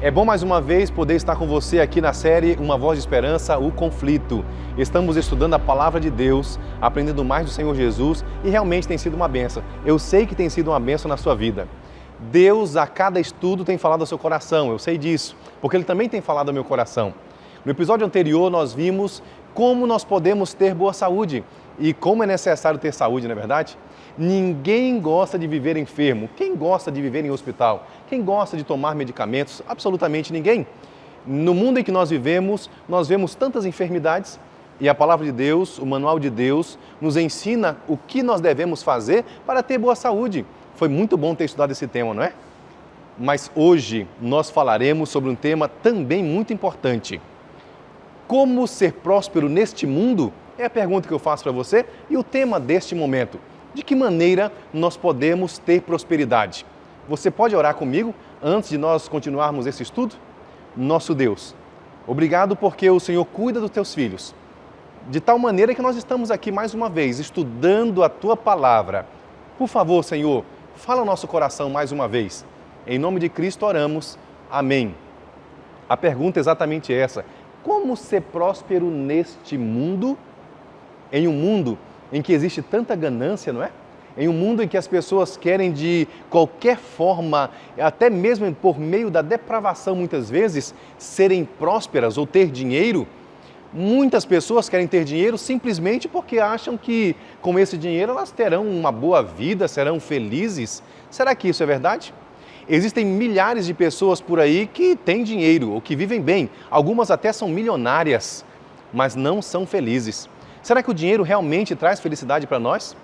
É bom mais uma vez poder estar com você aqui na série Uma Voz de Esperança, o Conflito. Estamos estudando a Palavra de Deus, aprendendo mais do Senhor Jesus e realmente tem sido uma bênção. Eu sei que tem sido uma bênção na sua vida. Deus a cada estudo tem falado ao seu coração, eu sei disso, porque Ele também tem falado ao meu coração. No episódio anterior nós vimos como nós podemos ter boa saúde e como é necessário ter saúde, não é verdade? Ninguém gosta de viver enfermo. Quem gosta de viver em hospital? Quem gosta de tomar medicamentos? Absolutamente ninguém. No mundo em que nós vivemos, nós vemos tantas enfermidades e a Palavra de Deus, o Manual de Deus, nos ensina o que nós devemos fazer para ter boa saúde. Foi muito bom ter estudado esse tema, não é? Mas hoje nós falaremos sobre um tema também muito importante. Como ser próspero neste mundo? É a pergunta que eu faço para você e o tema deste momento. De que maneira nós podemos ter prosperidade? Você pode orar comigo antes de nós continuarmos esse estudo? Nosso Deus, obrigado porque o Senhor cuida dos teus filhos. De tal maneira que nós estamos aqui mais uma vez, estudando a tua palavra. Por favor, Senhor, fala ao nosso coração mais uma vez. Em nome de Cristo oramos. Amém. A pergunta é exatamente essa. Como ser próspero neste mundo? Em um mundo em que existe tanta ganância, não é? Em um mundo em que as pessoas querem de qualquer forma, até mesmo por meio da depravação muitas vezes, serem prósperas ou ter dinheiro. Muitas pessoas querem ter dinheiro simplesmente porque acham que com esse dinheiro elas terão uma boa vida, serão felizes. Será que isso é verdade? Existem milhares de pessoas por aí que têm dinheiro ou que vivem bem. Algumas até são milionárias, mas não são felizes. Será que o dinheiro realmente traz felicidade para nós?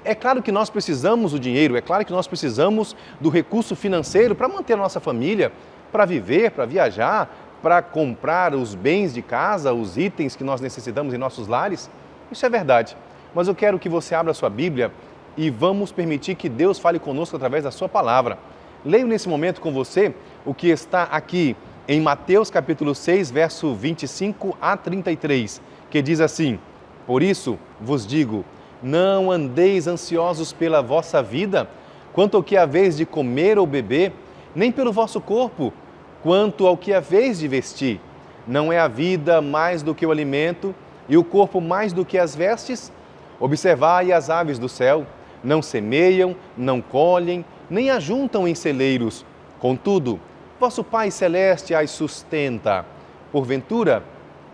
É claro que nós precisamos do dinheiro, é claro que nós precisamos do recurso financeiro para manter a nossa família, para viver, para viajar, para comprar os bens de casa, os itens que nós necessitamos em nossos lares. Isso é verdade, mas eu quero que você abra a sua Bíblia e vamos permitir que Deus fale conosco através da sua palavra. Leio nesse momento com você o que está aqui em Mateus capítulo 6, verso 25 a 33, que diz assim: Por isso vos digo, não andeis ansiosos pela vossa vida, quanto ao que haveis de comer ou beber, nem pelo vosso corpo, quanto ao que haveis de vestir. Não é a vida mais do que o alimento, e o corpo mais do que as vestes? Observai as aves do céu, não semeiam, não colhem, nem ajuntam em celeiros. Contudo, vosso Pai Celeste as sustenta. Porventura,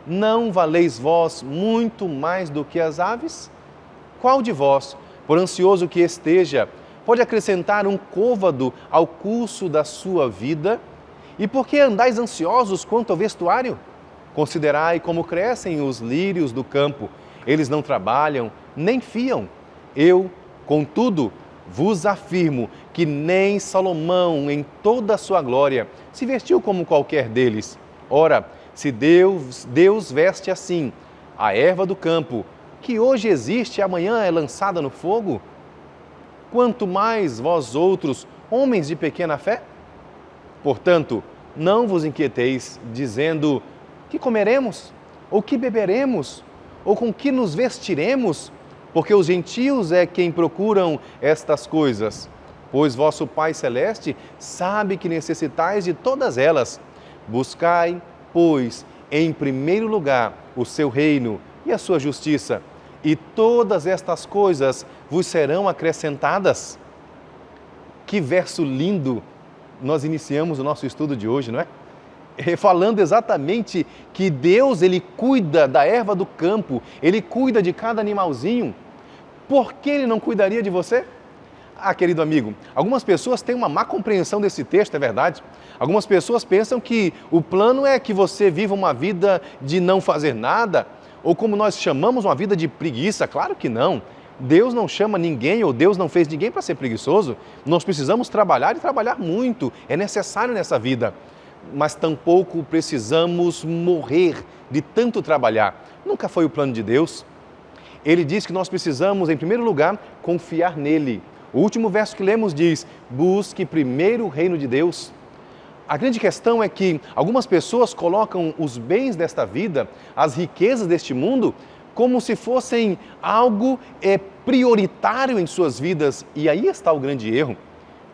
não valeis vós muito mais do que as aves? Qual de vós, por ansioso que esteja, pode acrescentar um côvado ao curso da sua vida? E por que andais ansiosos quanto ao vestuário? Considerai como crescem os lírios do campo. Eles não trabalham, nem fiam. Eu, contudo, vos afirmo que nem Salomão, em toda a sua glória, se vestiu como qualquer deles. Ora, se Deus veste assim a erva do campo, que hoje existe e amanhã é lançada no fogo, quanto mais vós outros, homens de pequena fé? Portanto, não vos inquieteis, dizendo: que comeremos? Ou que beberemos? Ou com que nos vestiremos? Porque os gentios é quem procuram estas coisas. Pois vosso Pai Celeste sabe que necessitais de todas elas. Buscai, pois, em primeiro lugar o seu reino e a sua justiça, e todas estas coisas vos serão acrescentadas. Que verso lindo nós iniciamos o nosso estudo de hoje, não é? Falando exatamente que Deus, Ele cuida da erva do campo, Ele cuida de cada animalzinho. Por que Ele não cuidaria de você? Ah, querido amigo, algumas pessoas têm uma má compreensão desse texto, é verdade. Algumas pessoas pensam que o plano é que você viva uma vida de não fazer nada, ou como nós chamamos, uma vida de preguiça. Claro que não. Deus não chama ninguém, ou Deus não fez ninguém para ser preguiçoso. Nós precisamos trabalhar e trabalhar muito, é necessário nessa vida. Mas tampouco precisamos morrer de tanto trabalhar. Nunca foi o plano de Deus. Ele diz que nós precisamos, em primeiro lugar, confiar nele. O último verso que lemos diz: busque primeiro o reino de Deus. A grande questão é que algumas pessoas colocam os bens desta vida, as riquezas deste mundo, como se fossem algo prioritário em suas vidas. E aí está o grande erro.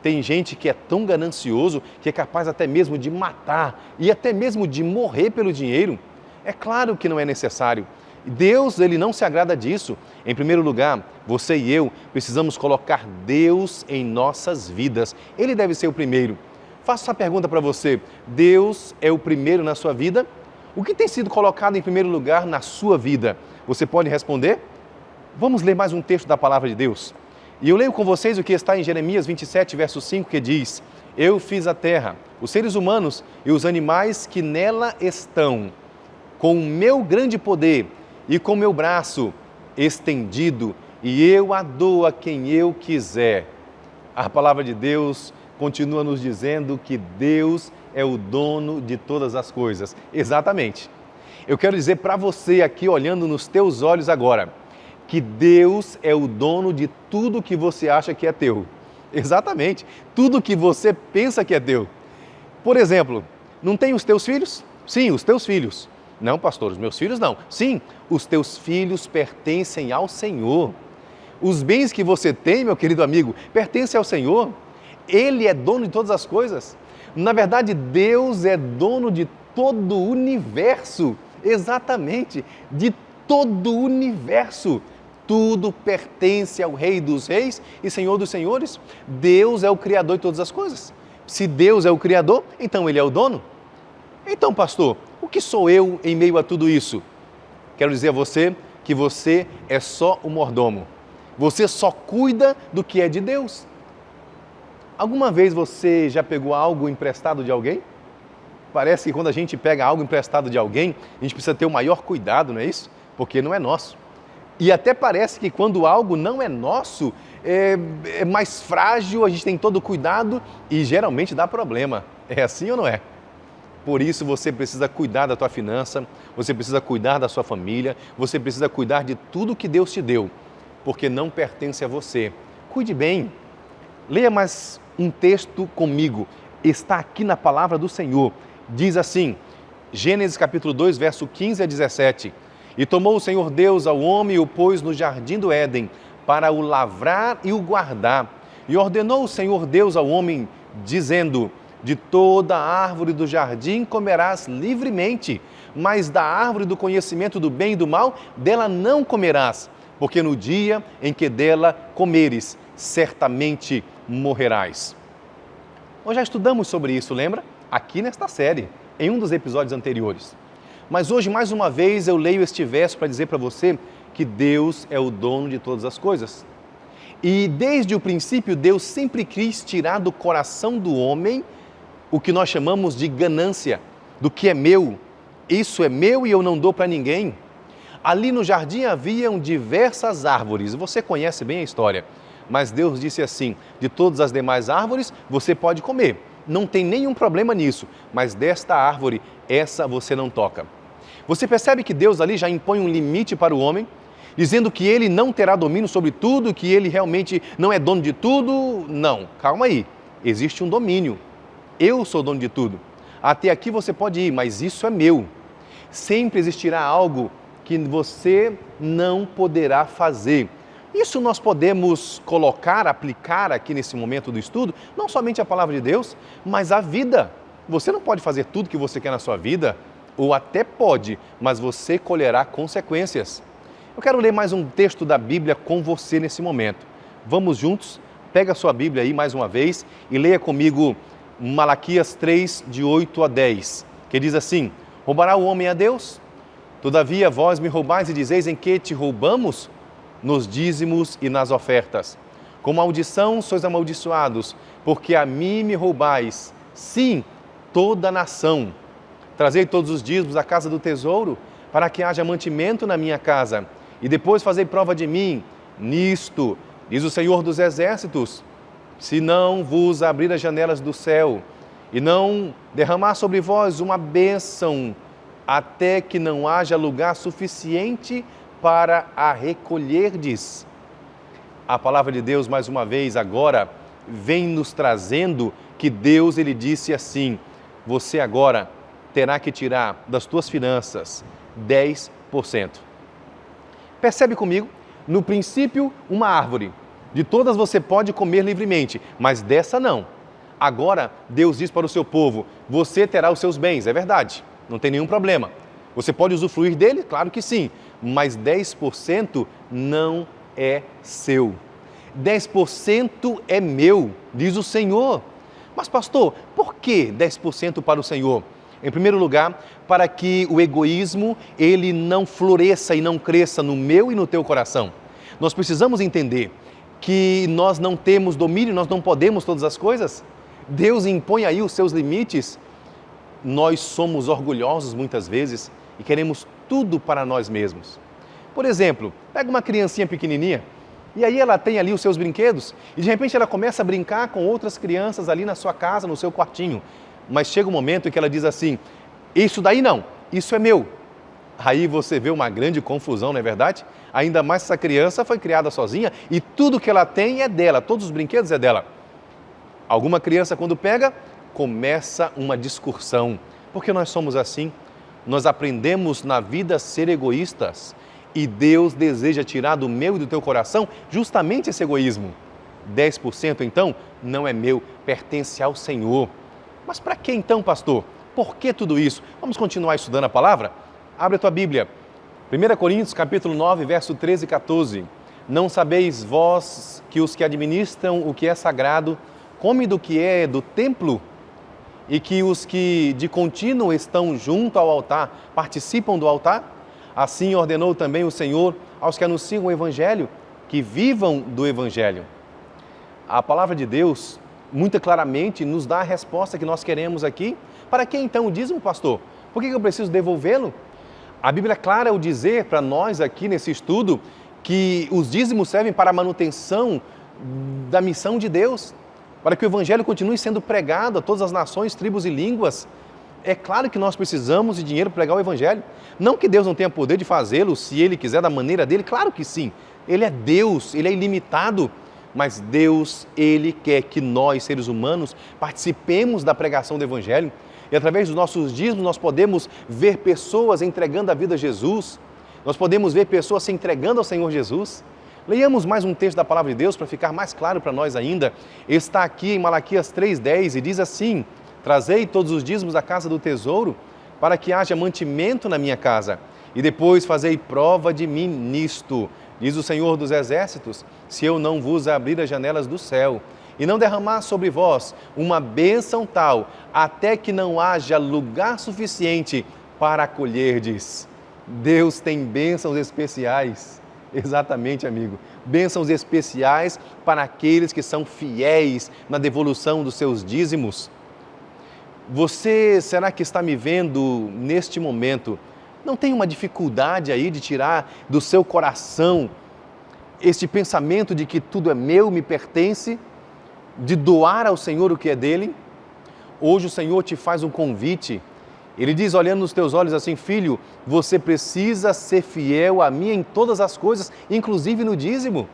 Tem gente que é tão ganancioso que é capaz até mesmo de matar e até mesmo de morrer pelo dinheiro. É claro que não é necessário. Deus, ele não se agrada disso. Em primeiro lugar, você e eu precisamos colocar Deus em nossas vidas. Ele deve ser o primeiro. Faço essa pergunta para você. Deus é o primeiro na sua vida? O que tem sido colocado em primeiro lugar na sua vida? Você pode responder? Vamos ler mais um texto da palavra de Deus. E eu leio com vocês o que está em Jeremias 27, verso 5, que diz: Eu fiz a terra, os seres humanos e os animais que nela estão, com o meu grande poder e com o meu braço estendido, e eu a dou a quem eu quiser. A palavra de Deus continua nos dizendo que Deus é o dono de todas as coisas. Exatamente. Eu quero dizer para você aqui, olhando nos teus olhos agora, que Deus é o dono de tudo que você acha que é teu. Exatamente. Tudo que você pensa que é teu. Por exemplo, não tem os teus filhos? Sim, os teus filhos. Não, pastor, os meus filhos não. Sim, os teus filhos pertencem ao Senhor. Os bens que você tem, meu querido amigo, pertencem ao Senhor. Ele é dono de todas as coisas. Na verdade, Deus é dono de todo o universo. Exatamente, de todo o universo. Tudo pertence ao Rei dos Reis e Senhor dos Senhores. Deus é o Criador de todas as coisas. Se Deus é o Criador, então Ele é o dono. Então, pastor, o que sou eu em meio a tudo isso? Quero dizer a você que você é só o mordomo. Você só cuida do que é de Deus. Alguma vez você já pegou algo emprestado de alguém? Parece que quando a gente pega algo emprestado de alguém, a gente precisa ter o maior cuidado, não é isso? Porque não é nosso. E até parece que quando algo não é nosso, é mais frágil, a gente tem todo o cuidado e geralmente dá problema. É assim ou não é? Por isso você precisa cuidar da tua finança, você precisa cuidar da sua família, você precisa cuidar de tudo que Deus te deu, porque não pertence a você. Cuide bem. Leia mais um texto comigo. Está aqui na palavra do Senhor. Diz assim, Gênesis capítulo 2, verso 15 a 17. E tomou o Senhor Deus ao homem e o pôs no jardim do Éden, para o lavrar e o guardar. E ordenou o Senhor Deus ao homem, dizendo: De toda a árvore do jardim comerás livremente, mas da árvore do conhecimento do bem e do mal, dela não comerás, porque no dia em que dela comeres, certamente morrerás. Nós já estudamos sobre isso, lembra? Aqui nesta série, em um dos episódios anteriores. Mas hoje, mais uma vez, eu leio este verso para dizer para você que Deus é o dono de todas as coisas. E desde o princípio, Deus sempre quis tirar do coração do homem o que nós chamamos de ganância, do que é meu. Isso é meu e eu não dou para ninguém. Ali no jardim haviam diversas árvores, você conhece bem a história. Mas Deus disse assim, de todas as demais árvores você pode comer, não tem nenhum problema nisso, mas desta árvore, essa você não toca. Você percebe que Deus ali já impõe um limite para o homem, dizendo que ele não terá domínio sobre tudo, que ele realmente não é dono de tudo? Não, calma aí, existe um domínio. Eu sou dono de tudo. Até aqui você pode ir, mas isso é meu. Sempre existirá algo que você não poderá fazer. Isso nós podemos colocar, aplicar aqui nesse momento do estudo, não somente a palavra de Deus, mas a vida. Você não pode fazer tudo que você quer na sua vida, ou até pode, mas você colherá consequências. Eu quero ler mais um texto da Bíblia com você nesse momento. Vamos juntos? Pega a sua Bíblia aí mais uma vez e leia comigo Malaquias 3, de 8 a 10, que diz assim: Roubará o homem a Deus? Todavia vós me roubais e dizeis: em que te roubamos? Nos dízimos e nas ofertas. Com maldição sois amaldiçoados, porque a mim me roubais, sim, toda a nação. Trazei todos os dízimos à casa do tesouro, para que haja mantimento na minha casa, e depois fazei prova de mim nisto, diz o Senhor dos Exércitos, se não vos abrir as janelas do céu, e não derramar sobre vós uma bênção, até que não haja lugar suficiente para a recolherdes. A palavra de Deus, mais uma vez, agora, vem nos trazendo que Deus, Ele disse assim, você agora terá que tirar das tuas finanças 10%. Percebe comigo? No princípio, uma árvore. De todas você pode comer livremente, mas dessa não. Agora, Deus diz para o seu povo, você terá os seus bens, é verdade, não tem nenhum problema. Você pode usufruir dele? Claro que sim, mas 10% não é seu. 10% é meu, diz o Senhor. Mas pastor, por que 10% para o Senhor? Em primeiro lugar, para que o egoísmo ele não floresça e não cresça no meu e no teu coração. Nós precisamos entender que nós não temos domínio, nós não podemos todas as coisas. Deus impõe aí os seus limites. Nós somos orgulhosos muitas vezes e queremos tudo para nós mesmos. Por exemplo, pega uma criancinha pequenininha e aí ela tem ali os seus brinquedos e de repente ela começa a brincar com outras crianças ali na sua casa, no seu quartinho. Mas chega um momento em que ela diz assim, isso daí não, isso é meu. Aí você vê uma grande confusão, não é verdade? Ainda mais essa criança foi criada sozinha e tudo que ela tem é dela, todos os brinquedos é dela. Alguma criança quando pega, começa uma discussão. Porque nós somos assim, nós aprendemos na vida a ser egoístas e Deus deseja tirar do meu e do teu coração justamente esse egoísmo. 10% então não é meu, pertence ao Senhor. Mas para que então, pastor? Por que tudo isso? Vamos continuar estudando a palavra? Abre a tua Bíblia. 1 Coríntios, capítulo 9, verso 13 e 14. Não sabeis vós que os que administram o que é sagrado comem do que é do templo e que os que de contínuo estão junto ao altar participam do altar? Assim ordenou também o Senhor aos que anunciam o Evangelho, que vivam do Evangelho. A palavra de Deus, muito claramente, nos dá a resposta que nós queremos aqui. Para que então o dízimo, pastor? Por que eu preciso devolvê-lo? A Bíblia é clara ao dizer para nós aqui nesse estudo que os dízimos servem para a manutenção da missão de Deus, para que o Evangelho continue sendo pregado a todas as nações, tribos e línguas. É claro que nós precisamos de dinheiro para pregar o Evangelho. Não que Deus não tenha poder de fazê-lo, se Ele quiser da maneira dele, claro que sim. Ele é Deus, Ele é ilimitado. Mas Deus, Ele quer que nós, seres humanos, participemos da pregação do Evangelho. E através dos nossos dízimos nós podemos ver pessoas entregando a vida a Jesus. Nós podemos ver pessoas se entregando ao Senhor Jesus. Leiamos mais um texto da Palavra de Deus para ficar mais claro para nós ainda. Está aqui em Malaquias 3,10 e diz assim, trazei todos os dízimos da casa do tesouro para que haja mantimento na minha casa. E depois fazei prova de mim nisto, diz o Senhor dos Exércitos, se eu não vos abrir as janelas do céu e não derramar sobre vós uma bênção tal, até que não haja lugar suficiente para acolherdes. Deus tem bênçãos especiais. Exatamente, amigo. Bênçãos especiais para aqueles que são fiéis na devolução dos seus dízimos. Você, será que está me vendo neste momento? Não tem uma dificuldade aí de tirar do seu coração este pensamento de que tudo é meu, me pertence? De doar ao Senhor o que é dele? Hoje o Senhor te faz um convite. Ele diz, olhando nos teus olhos assim, filho, você precisa ser fiel a mim em todas as coisas, inclusive no dízimo.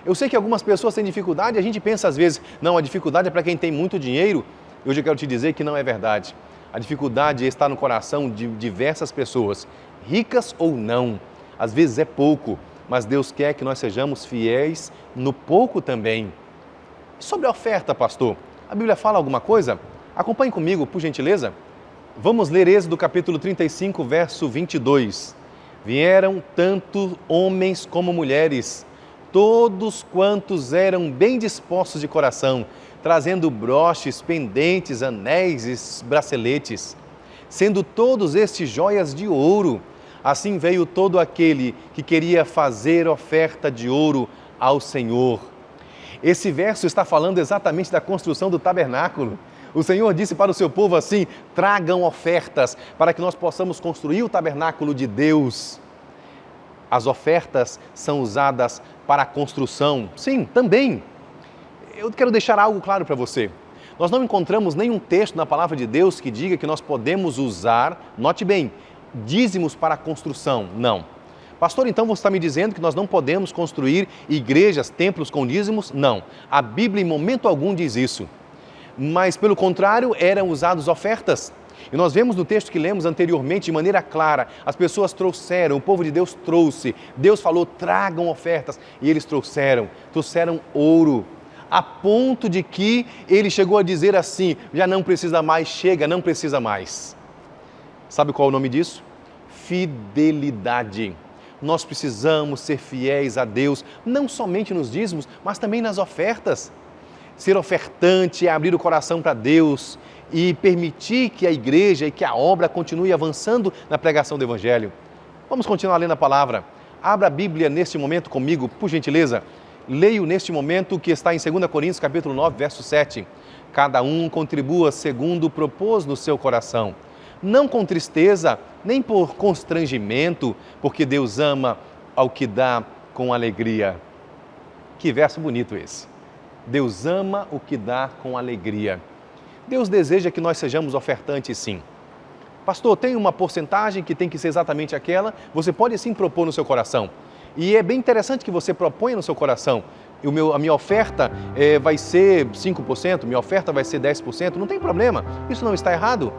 Eu sei que algumas pessoas têm dificuldade, a gente pensa às vezes, não, a dificuldade é para quem tem muito dinheiro. Hoje eu quero te dizer que não é verdade. A dificuldade está no coração de diversas pessoas, ricas ou não. Às vezes é pouco, mas Deus quer que nós sejamos fiéis no pouco também. Sobre a oferta, pastor, a Bíblia fala alguma coisa? Acompanhe comigo, por gentileza. Vamos ler Êxodo capítulo 35, verso 22. Vieram tanto homens como mulheres, todos quantos eram bem dispostos de coração, trazendo broches, pendentes, anéis e braceletes, sendo todos estes joias de ouro. Assim veio todo aquele que queria fazer oferta de ouro ao Senhor. Esse verso está falando exatamente da construção do tabernáculo. O Senhor disse para o seu povo assim, tragam ofertas para que nós possamos construir o tabernáculo de Deus. As ofertas são usadas para a construção. Sim, também. Eu quero deixar algo claro para você. Nós não encontramos nenhum texto na palavra de Deus que diga que nós podemos usar, note bem, dízimos para a construção. Não. Pastor, então você está me dizendo que nós não podemos construir igrejas, templos com dízimos? Não. A Bíblia em momento algum diz isso. Mas, pelo contrário, eram usadas ofertas. E nós vemos no texto que lemos anteriormente, de maneira clara, as pessoas trouxeram, o povo de Deus trouxe. Deus falou, tragam ofertas. E eles trouxeram ouro. A ponto de que ele chegou a dizer assim, já não precisa mais, chega, não precisa mais. Sabe qual é o nome disso? Fidelidade. Nós precisamos ser fiéis a Deus, não somente nos dízimos, mas também nas ofertas. Ser ofertante é abrir o coração para Deus e permitir que a igreja e que a obra continue avançando na pregação do Evangelho. Vamos continuar lendo a palavra. Abra a Bíblia neste momento comigo, por gentileza. Leio neste momento o que está em 2 Coríntios, capítulo 9, verso 7. Cada um contribua segundo propôs no seu coração, não com tristeza, nem por constrangimento, porque Deus ama ao que dá com alegria. Que verso bonito esse. Deus ama o que dá com alegria. Deus deseja que nós sejamos ofertantes, sim. Pastor, tem uma porcentagem que tem que ser exatamente aquela? Você pode sim propor no seu coração. E é bem interessante que você proponha no seu coração. A minha oferta vai ser 5%, minha oferta vai ser 10%, não tem problema. Isso não está errado.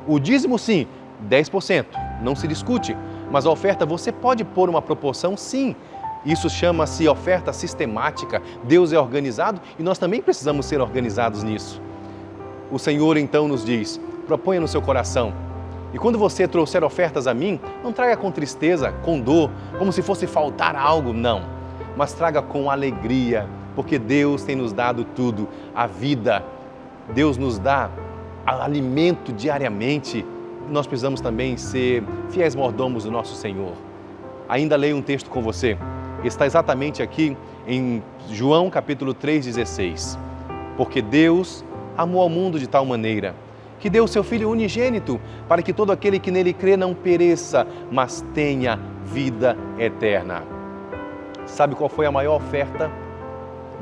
O dízimo, sim, 10%, não se discute. Mas a oferta, você pode pôr uma proporção, sim. Isso chama-se oferta sistemática. Deus é organizado e nós também precisamos ser organizados nisso. O Senhor então nos diz, proponha no seu coração. E quando você trouxer ofertas a mim, não traga com tristeza, com dor, como se fosse faltar algo, não. Mas traga com alegria, porque Deus tem nos dado tudo, a vida. Deus nos dá alimento diariamente. Nós precisamos também ser fiéis mordomos do nosso Senhor. Ainda leio um texto com você. Está exatamente aqui em João capítulo 3,16. Porque Deus amou ao mundo de tal maneira que deu o seu Filho unigênito para que todo aquele que nele crê não pereça, mas tenha vida eterna. Sabe qual foi a maior oferta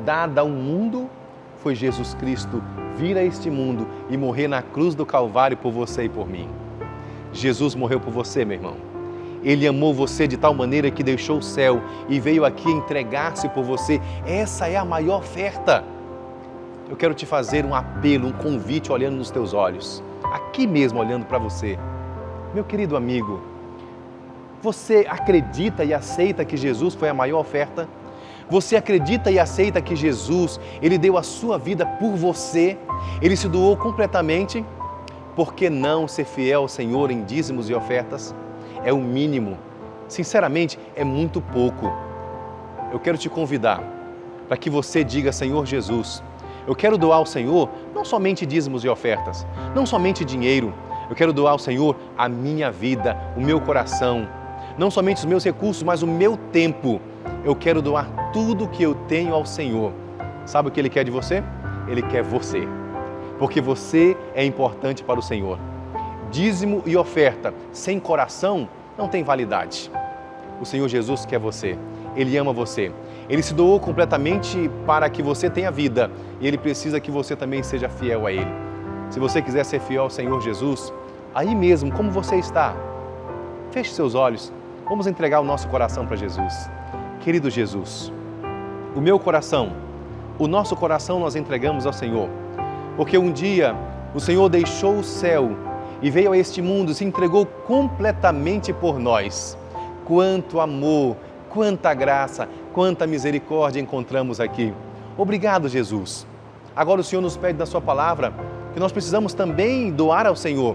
dada ao mundo? Foi Jesus Cristo vir a este mundo e morrer na cruz do Calvário por você e por mim. Jesus morreu por você, meu irmão. Ele amou você de tal maneira que deixou o céu e veio aqui entregar-se por você. Essa é a maior oferta. Eu quero te fazer um apelo, um convite olhando nos teus olhos. Aqui mesmo olhando para você. Meu querido amigo, você acredita e aceita que Jesus foi a maior oferta? Você acredita e aceita que Jesus, Ele deu a sua vida por você? Ele se doou completamente? Por que não ser fiel ao Senhor em dízimos e ofertas? É o mínimo. Sinceramente, é muito pouco. Eu quero te convidar para que você diga, Senhor Jesus, eu quero doar ao Senhor não somente dízimos e ofertas, não somente dinheiro. Eu quero doar ao Senhor a minha vida, o meu coração, não somente os meus recursos, mas o meu tempo. Eu quero doar tudo que eu tenho ao Senhor. Sabe o que Ele quer de você? Ele quer você, porque você é importante para o Senhor. Dízimo e oferta sem coração não tem validade. O Senhor Jesus quer você, Ele ama você. Ele se doou completamente para que você tenha vida e Ele precisa que você também seja fiel a Ele. Se você quiser ser fiel ao Senhor Jesus, aí mesmo, como você está, feche seus olhos, vamos entregar o nosso coração para Jesus. Querido Jesus, o meu coração, o nosso coração nós entregamos ao Senhor, porque um dia o Senhor deixou o céu e veio a este mundo, se entregou completamente por nós. Quanto amor, quanta graça, quanta misericórdia encontramos aqui. Obrigado, Jesus. Agora o Senhor nos pede na sua palavra que nós precisamos também doar ao Senhor.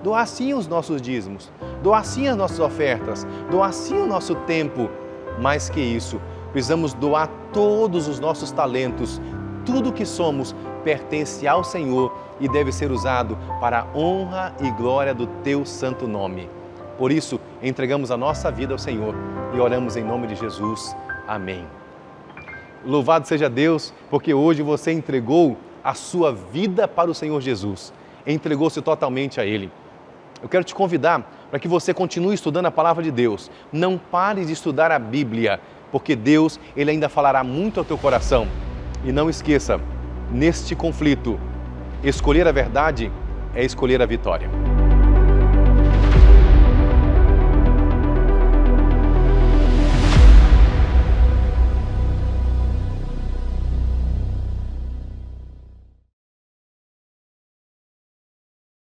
Doar sim os nossos dízimos, doar sim as nossas ofertas, doar sim o nosso tempo. Mais que isso, precisamos doar todos os nossos talentos. Tudo que somos pertence ao Senhor e deve ser usado para a honra e glória do Teu santo nome. Por isso, entregamos a nossa vida ao Senhor e oramos em nome de Jesus. Amém. Louvado seja Deus, porque hoje você entregou a sua vida para o Senhor Jesus. Entregou-se totalmente a Ele. Eu quero te convidar para que você continue estudando a palavra de Deus. Não pare de estudar a Bíblia, porque Deus, Ele ainda falará muito ao teu coração. E não esqueça, neste conflito, escolher a verdade é escolher a vitória.